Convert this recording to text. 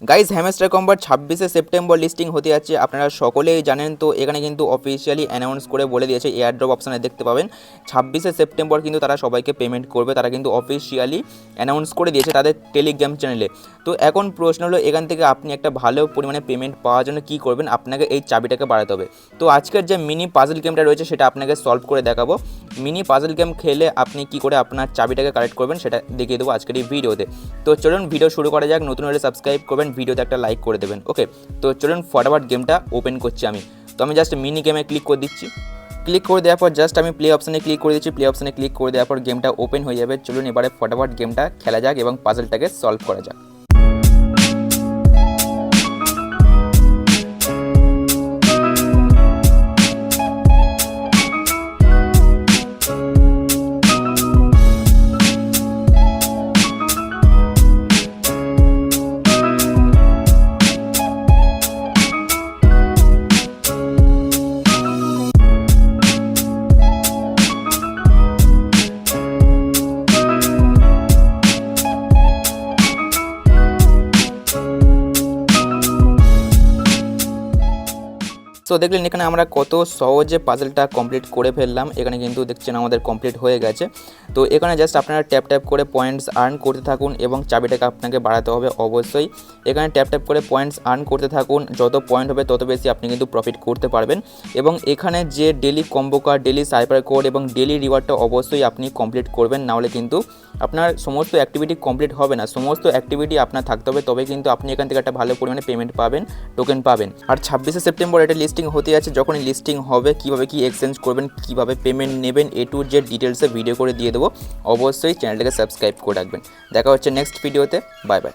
Guys hamster কম্বার 26শে September listing হতে যাচ্ছে, আপনারা সকলেই জানেন। তো এখানে কিন্তু অফিসিয়ালি অ্যানাউন্স করে বলে দিয়েছে, এয়ারড্রপ অপশানে দেখতে পাবেন 26শে সেপ্টেম্বর কিন্তু তারা সবাইকে পেমেন্ট করবে। তারা কিন্তু অফিসিয়ালি অ্যানাউন্স করে দিয়েছে তাদের টেলিগ্রাম চ্যানেলে। তো এখন প্রশ্ন হলো, এখান থেকে আপনি একটা ভালো পরিমাণে পেমেন্ট পাওয়ার জন্য কী করবেন? আপনাকে এই চাবিটাকে বাড়াতে হবে। তো আজকের যে মিনি পাজল গেমটা রয়েছে সেটা আপনাকে সলভ করে দেখাবো। মিনি পাজল গেম খেলে আপনি কি করে আপনার চাবিটাকে কালেক্ট করবেন সেটা দেখিয়ে দেবো আজকের এই ভিডিওতে। তো চলুন ভিডিও শুরু করা যাক। নতুন হলে সাবস্ক্রাইব করবেন, ভিডিওতে একটা লাইক করে দেবেন। ওকে, তো চলুন ফটাফট গেমটা ওপেন করছি আমি। তো আমি জাস্ট মিনি গেমে ক্লিক করে দিচ্ছি। ক্লিক করে দেওয়ার পর জাস্ট আমি প্লে অপশানে ক্লিক করে দিচ্ছি। প্লে অপশানে ক্লিক করে দেওয়ার পর গেমটা ওপেন হয়ে যাবে। চলুন এবারে ফটাফট গেমটা খেলা যাক এবং পাজলটাকে সলভ করা যাক। সো দেখলেন এখানে আমরা কত সহজে পাজলটা কমপ্লিট করে ফেললাম। এখানে কিন্তু দেখছেন আমাদের কমপ্লিট হয়ে গেছে। তো এখানে জাস্ট আপনারা ট্যাপ ট্যাপ করে পয়েন্টস আর্ন করতে থাকুন এবং চাবিটাকে আপনাকে বাড়াতে হবে অবশ্যই। এখানে ট্যাপ ট্যাপ করে পয়েন্টস আর্ন করতে থাকুন, যত পয়েন্ট হবে তত বেশি আপনি কিন্তু প্রফিট করতে পারবেন। এবং এখানে যে daily combo card, daily cipher code এবং ডেলি রিওয়ার্ডটা অবশ্যই আপনি কমপ্লিট করবেন, নাহলে কিন্তু আপনার সমস্ত অ্যাক্টিভিটি কমপ্লিট হবে না। সমস্ত অ্যাক্টিভিটি আপনার থাকতে হবে, তবে কিন্তু আপনি এখান থেকে একটা ভালো পরিমাণে পেমেন্ট পাবেন, টোকেন পাবেন। আর 26শে সেপ্টেম্বর এটা লিস্টিং হতে যাচ্ছে। যখনই লিস্টিং হবে কীভাবে কী এক্সচেঞ্জ করবেন, কীভাবে পেমেন্ট নেবেন, A to Z ডিটেলসে ভিডিও করে দিয়ে দেবো। অবশ্যই চ্যানেলটাকে সাবস্ক্রাইব করে রাখবেন। দেখা হচ্ছে নেক্সট ভিডিওতে। Bye bye.